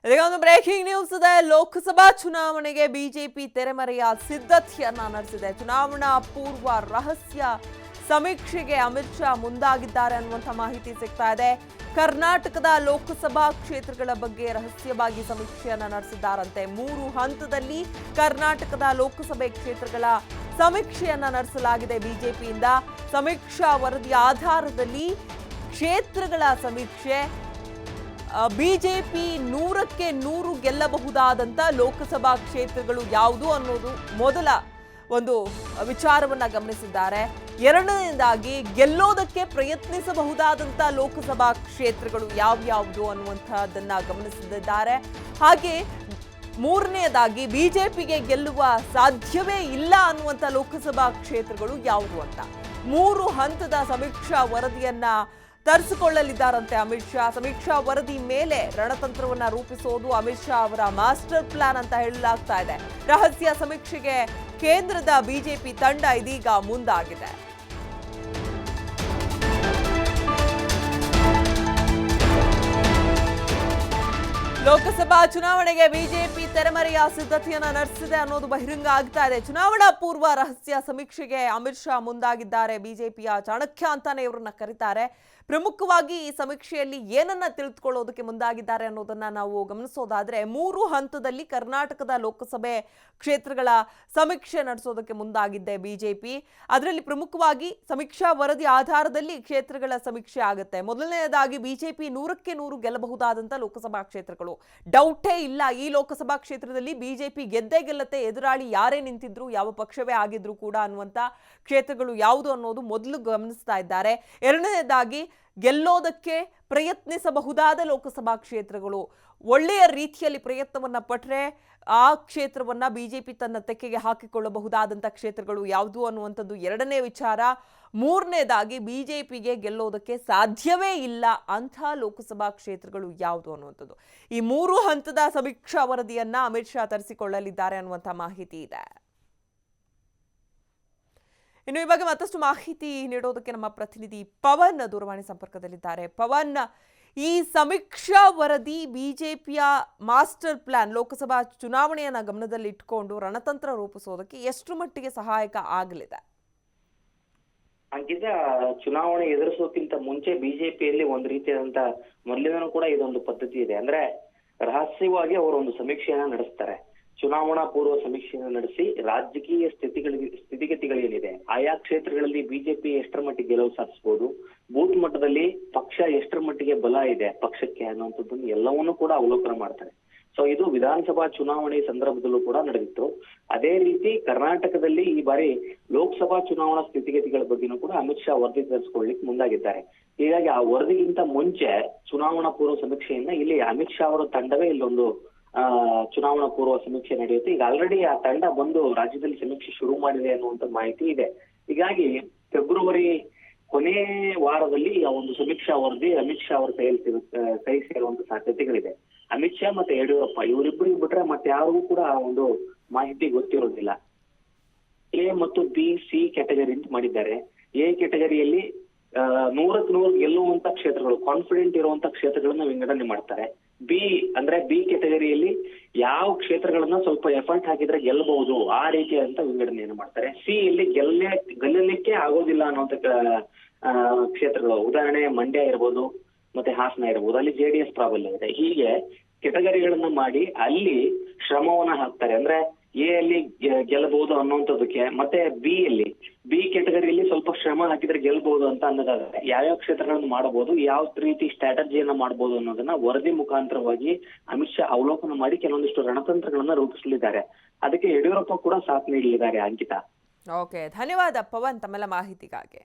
ಇದೀಗ ಒಂದು breaking news ಇದೆ. ಲೋಕಸಭಾ ಚುನಾವಣೆಗೆ ಬಿಜೆಪಿ ತೆರೆಮರೆಯ ಸಿದ್ಧತೆಯನ್ನ ನಡೆಸಿದೆ. ಚುನಾವಣಾ ಪೂರ್ವ ರಹಸ್ಯ ಸಮೀಕ್ಷೆಗೆ ಅಮಿತ್ ಶಾ ಮುಂದಾಗಿದ್ದಾರೆ ಅನ್ನುವಂಥ ಮಾಹಿತಿ ಸಿಗ್ತಾ ಇದೆ. ಕರ್ನಾಟಕದ ಲೋಕಸಭಾ ಕ್ಷೇತ್ರಗಳ ಬಗ್ಗೆ ರಹಸ್ಯವಾಗಿ ಸಮೀಕ್ಷೆಯನ್ನ ನಡೆಸಿದ್ದಾರಂತೆ. 3 ಹಂತದಲ್ಲಿ ಕರ್ನಾಟಕದ ಲೋಕಸಭೆ ಕ್ಷೇತ್ರಗಳ ಸಮೀಕ್ಷೆಯನ್ನ ನಡೆಸಲಾಗಿದೆ ಬಿಜೆಪಿಯಿಂದ. ಸಮೀಕ್ಷಾ ವರದಿ ಆಧಾರದಲ್ಲಿ ಕ್ಷೇತ್ರಗಳ ಸಮೀಕ್ಷೆ ಬಿಜೆಪಿ 100ಕ್ಕೆ 100 ಗೆಲ್ಲಬಹುದಾದಂತ ಲೋಕಸಭಾ ಕ್ಷೇತ್ರಗಳು ಯಾವುದು ಅನ್ನೋದು ಮೊದಲ ಒಂದು ವಿಚಾರವನ್ನ ಗಮನಿಸಿದ್ದಾರೆ. ಎರಡನೇದಾಗಿ ಗೆಲ್ಲೋದಕ್ಕೆ ಪ್ರಯತ್ನಿಸಬಹುದಾದಂತ ಲೋಕಸಭಾ ಕ್ಷೇತ್ರಗಳು ಯಾವ್ಯಾವುದು ಅನ್ನುವಂಥದ್ದನ್ನ ಗಮನಿಸಿದ್ದಾರೆ. ಹಾಗೆ ಮೂರನೆಯದಾಗಿ ಬಿಜೆಪಿಗೆ ಗೆಲ್ಲುವ ಸಾಧ್ಯವೇ ಇಲ್ಲ ಅನ್ನುವಂಥ ಲೋಕಸಭಾ ಕ್ಷೇತ್ರಗಳು ಯಾವುದು ಅಂತ 3 ಹಂತದ ಸಮೀಕ್ಷಾ ವರದಿಯನ್ನ ತರಿಸಿಕೊಳ್ಳಲಿದ್ದಾರಂತೆ ಅಮಿತ್ ಶಾ. ಸಮೀಕ್ಷಾ ವರದಿ ಮೇಲೆ ರಣತಂತ್ರವನ್ನ ರೂಪಿಸೋದು ಅಮಿತ್ ಶಾ ಅವರ ಮಾಸ್ಟರ್ ಪ್ಲಾನ್ ಅಂತ ಹೇಳಲಾಗ್ತಾ ಇದೆ. ರಹಸ್ಯ ಸಮೀಕ್ಷೆಗೆ ಕೇಂದ್ರದ ಬಿಜೆಪಿ ತಂಡ ಇದೀಗ ಮುಂದಾಗಿದೆ. ಲೋಕಸಭಾ ಚುನಾವಣೆಗೆ ಬಿಜೆಪಿ ತೆರೆಮರೆಯ ಸಿದ್ಧತೆಯನ್ನ ನಡೆಸಿದೆ ಅನ್ನೋದು ಬಹಿರಂಗ ಆಗ್ತಾ ಇದೆ. ಚುನಾವಣಾ ಪೂರ್ವ ರಹಸ್ಯ ಸಮೀಕ್ಷೆಗೆ ಅಮಿತ್ ಶಾ ಮುಂದಾಗಿದ್ದಾರೆ. ಬಿಜೆಪಿಯ ಚಾಣಕ್ಯ ಅಂತಾನೆ ಇವರನ್ನ ಕರೀತಾರೆ. ಪ್ರಮುಖವಾಗಿ ಈ ಸಮೀಕ್ಷೆಯಲ್ಲಿ ಏನನ್ನ ತಿಳಿದುಕೊಳ್ಳೋದಕ್ಕೆ ಮುಂದಾಗಿದ್ದಾರೆ ಅನ್ನೋದನ್ನ ನಾವು ಗಮನಿಸೋದಾದ್ರೆ 3 ಹಂತದಲ್ಲಿ ಕರ್ನಾಟಕದ ಲೋಕಸಭೆ ಕ್ಷೇತ್ರಗಳ ಸಮೀಕ್ಷೆ ನಡೆಸೋದಕ್ಕೆ ಮುಂದಾಗಿದ್ದೆ ಬಿಜೆಪಿ. ಅದರಲ್ಲಿ ಪ್ರಮುಖವಾಗಿ ಸಮೀಕ್ಷಾ ವರದಿ ಆಧಾರದಲ್ಲಿ ಕ್ಷೇತ್ರಗಳ ಸಮೀಕ್ಷೆ ಆಗುತ್ತೆ. ಮೊದಲನೆಯದಾಗಿ ಬಿಜೆಪಿ 100ಕ್ಕೆ 100 ಗೆಲ್ಲಬಹುದಾದಂತ ಲೋಕಸಭಾ ಕ್ಷೇತ್ರಗಳು. ಡೌಟೇ ಇಲ್ಲ, ಈ ಲೋಕಸಭಾ ಕ್ಷೇತ್ರದಲ್ಲಿ ಬಿಜೆಪಿ ಗೆದ್ದೇ ಗೆಲ್ಲತ್ತೆ, ಎದುರಾಳಿ ಯಾರೇ ನಿಂತಿದ್ರು, ಯಾವ ಪಕ್ಷವೇ ಆಗಿದ್ರು ಕೂಡ ಅನ್ನುವಂತ ಕ್ಷೇತ್ರಗಳು ಯಾವುದು ಅನ್ನೋದು ಮೊದಲು ಗಮನಿಸ್ತಾ ಇದ್ದಾರೆ. ಎರಡನೇದಾಗಿ ಗೆಲ್ಲೋದಕ್ಕೆ ಪ್ರಯತ್ನಿಸಬಹುದಾದ ಲೋಕಸಭಾ ಕ್ಷೇತ್ರಗಳು. ಒಳ್ಳೆಯ ರೀತಿಯಲ್ಲಿ ಪ್ರಯತ್ನವನ್ನ ಪಟ್ಟರೆ ಆ ಕ್ಷೇತ್ರವನ್ನ ಬಿಜೆಪಿ ತನ್ನ ತೆಕ್ಕೆಗೆ ಹಾಕಿಕೊಳ್ಳಬಹುದಾದಂಥ ಕ್ಷೇತ್ರಗಳು ಯಾವುದು ಅನ್ನುವಂಥದ್ದು ಎರಡನೇ ವಿಚಾರ. ಮೂರನೇದಾಗಿ ಬಿಜೆಪಿಗೆ ಗೆಲ್ಲೋದಕ್ಕೆ ಸಾಧ್ಯವೇ ಇಲ್ಲ ಅಂಥ ಲೋಕಸಭಾ ಕ್ಷೇತ್ರಗಳು ಯಾವುದು ಅನ್ನುವಂಥದ್ದು. ಈ 3 ಹಂತದ ಸಮೀಕ್ಷಾ ವರದಿಯನ್ನ ಅಮಿತ್ ಶಾ ತರಿಸಿಕೊಳ್ಳಲಿದ್ದಾರೆ ಅನ್ನುವಂಥ ಮಾಹಿತಿ ಇದೆ. ಇನ್ನು ಈ ಬಗ್ಗೆ ಮತ್ತಷ್ಟು ಮಾಹಿತಿ ನೀಡೋದಕ್ಕೆ ನಮ್ಮ ಪ್ರತಿನಿಧಿ ಪವನ್ ದೂರವಾಣಿ ಸಂಪರ್ಕದಲ್ಲಿದ್ದಾರೆ. ಪವನ್, ಈ ಸಮೀಕ್ಷಾ ವರದಿ ಬಿಜೆಪಿಯ ಮಾಸ್ಟರ್ ಪ್ಲಾನ್ ಲೋಕಸಭಾ ಚುನಾವಣೆಯನ್ನ ಗಮನದಲ್ಲಿಟ್ಟುಕೊಂಡು ರಣತಂತ್ರ ರೂಪಿಸೋದಕ್ಕೆ ಎಷ್ಟು ಮಟ್ಟಿಗೆ ಸಹಾಯಕ ಆಗಲಿದೆ? ಅಂಕಿತ, ಚುನಾವಣೆ ಎದುರಿಸೋಕ್ಕಿಂತ ಮುಂಚೆ ಬಿಜೆಪಿಯಲ್ಲಿ ಒಂದು ರೀತಿಯಾದಂತ ಮೊದಲಿನೂ ಕೂಡ ಇದೊಂದು ಪದ್ಧತಿ ಇದೆ. ಅಂದ್ರೆ ರಹಸ್ಯವಾಗಿ ಅವರು ಒಂದು ಸಮೀಕ್ಷೆಯನ್ನ ನಡೆಸ್ತಾರೆ. ಚುನಾವಣಾ ಪೂರ್ವ ಸಮೀಕ್ಷೆಯನ್ನು ನಡೆಸಿ ರಾಜಕೀಯ ಸ್ಥಿತಿಗತಿಗಳೇನಿದೆ, ಆಯಾ ಕ್ಷೇತ್ರಗಳಲ್ಲಿ ಬಿಜೆಪಿ ಎಷ್ಟರ ಮಟ್ಟಿಗೆ ಗೆಲುವು ಸಾಧಿಸಬಹುದು, ಬೂತ್ ಮಟ್ಟದಲ್ಲಿ ಪಕ್ಷ ಎಷ್ಟರ ಮಟ್ಟಿಗೆ ಬಲ ಇದೆ ಪಕ್ಷಕ್ಕೆ ಅನ್ನುವಂಥದ್ದನ್ನು ಎಲ್ಲವನ್ನೂ ಕೂಡ ಅವಲೋಕನ ಮಾಡ್ತಾರೆ. ಸೊ ಇದು ವಿಧಾನಸಭಾ ಚುನಾವಣೆ ಸಂದರ್ಭದಲ್ಲೂ ಕೂಡ ನಡೆದಿತ್ತು. ಅದೇ ರೀತಿ ಕರ್ನಾಟಕದಲ್ಲಿ ಈ ಬಾರಿ ಲೋಕಸಭಾ ಚುನಾವಣಾ ಸ್ಥಿತಿಗತಿಗಳ ಬಗ್ಗೆನೂ ಕೂಡ ಅಮಿತ್ ಶಾ ವರದಿ ತರಿಸಿಕೊಳ್ಳಿಕ್ಕೆ ಮುಂದಾಗಿದ್ದಾರೆ. ಹೀಗಾಗಿ ಆ ವರದಿಗಿಂತ ಮುಂಚೆ ಚುನಾವಣಾ ಪೂರ್ವ ಸಮೀಕ್ಷೆಯನ್ನ ಇಲ್ಲಿ ಅಮಿತ್ ಶಾ ಅವರ ತಂಡವೇ ಇಲ್ಲೊಂದು ಚುನಾವಣಾ ಪೂರ್ವ ಸಮೀಕ್ಷೆ ನಡೆಯುತ್ತೆ. ಈಗ ಆಲ್ರೆಡಿ ಆ ತಂಡ ಬಂದು ರಾಜ್ಯದಲ್ಲಿ ಸಮೀಕ್ಷೆ ಶುರು ಮಾಡಿದೆ ಅನ್ನುವಂತ ಮಾಹಿತಿ ಇದೆ. ಹೀಗಾಗಿ ಫೆಬ್ರವರಿ ಕೊನೆ ವಾರದಲ್ಲಿ ಆ ಒಂದು ಸಮೀಕ್ಷಾ ವರದಿ ಅಮಿತ್ ಶಾ ಅವರ ಕೈ ಸೇರುವಂತ ಸಾಧ್ಯತೆಗಳಿದೆ. ಅಮಿತ್ ಶಾ ಮತ್ತೆ ಯಡಿಯೂರಪ್ಪ ಇವರಿಬ್ಬರಿಗೆ ಬಿಟ್ರೆ ಮತ್ತೆ ಯಾರಿಗೂ ಕೂಡ ಆ ಒಂದು ಮಾಹಿತಿ ಗೊತ್ತಿರೋದಿಲ್ಲ. ಎ ಮತ್ತು ಬಿ, ಸಿ ಕ್ಯಾಟಗರಿ ಅಂತ ಮಾಡಿದ್ದಾರೆ. ಎ ಕ್ಯಾಟಗರಿಯಲ್ಲಿ 100ಕ್ಕೆ 100 ಗೆಲ್ಲುವಂತ ಕ್ಷೇತ್ರಗಳು, ಕಾನ್ಫಿಡೆಂಟ್ ಇರುವಂತ ಕ್ಷೇತ್ರಗಳನ್ನ ವಿಂಗಡಣೆ ಮಾಡ್ತಾರೆ. ಬಿ ಕ್ಯಾಟಗರಿಯಲ್ಲಿ ಯಾವ ಕ್ಷೇತ್ರಗಳನ್ನ ಸ್ವಲ್ಪ ಎಫರ್ಟ್ ಹಾಕಿದ್ರೆ ಗೆಲ್ಲಬಹುದು ಆ ರೀತಿಯಾದಂತ ವಿಂಗಡಣೆಯನ್ನು ಮಾಡ್ತಾರೆ. ಸಿ ಇಲ್ಲಿ ಗೆಲ್ಲಲಿಕ್ಕೆ ಆಗೋದಿಲ್ಲ ಅನ್ನುವಂತ ಕ್ಷೇತ್ರಗಳು, ಉದಾಹರಣೆ ಮಂಡ್ಯ ಇರ್ಬೋದು, ಮತ್ತೆ ಹಾಸನ ಇರ್ಬೋದು, ಅಲ್ಲಿ JDS ಪ್ರಾಬಲ್ಯ ಇದೆ. ಹೀಗೆ ಕೆಟಗರಿಗಳನ್ನ ಮಾಡಿ ಅಲ್ಲಿ ಶ್ರಮವನ್ನ ಹಾಕ್ತಾರೆ. ಅಂದ್ರೆ ಎ ಅಲ್ಲಿ ಗೆಲ್ಲಬಹುದು ಅನ್ನುವಂಥದ್ದಕ್ಕೆ, ಮತ್ತೆ ಬಿ ಕ್ಯಾಟಗರಿಯಲ್ಲಿ ಸ್ವಲ್ಪ ಶ್ರಮ ಹಾಕಿದ್ರೆ ಗೆಲ್ಲಬಹುದು ಅಂತ ಅನ್ನೋದಾದ್ರೆ ಯಾವ್ಯಾವ ಕ್ಷೇತ್ರಗಳನ್ನು ಮಾಡಬಹುದು, ಯಾವ ರೀತಿ ಸ್ಟ್ರಾಟಜಿಯನ್ನ ಮಾಡಬಹುದು ಅನ್ನೋದನ್ನ ವರದಿ ಮುಖಾಂತರವಾಗಿ ಅಮಿತ್ ಶಾ ಅವಲೋಕನ ಮಾಡಿ ಕೆಲವೊಂದಿಷ್ಟು ರಣತಂತ್ರಗಳನ್ನ ರೂಪಿಸಲಿದ್ದಾರೆ. ಅದಕ್ಕೆ ಯಡಿಯೂರಪ್ಪ ಕೂಡ ಸಾಥ್ ನೀಡಲಿದ್ದಾರೆ. ಅಂಕಿತಾ, ಓಕೆ, ಧನ್ಯವಾದ ಪವನ್ ತಮ್ಮೆಲ್ಲ ಮಾಹಿತಿಗಾಗಿ.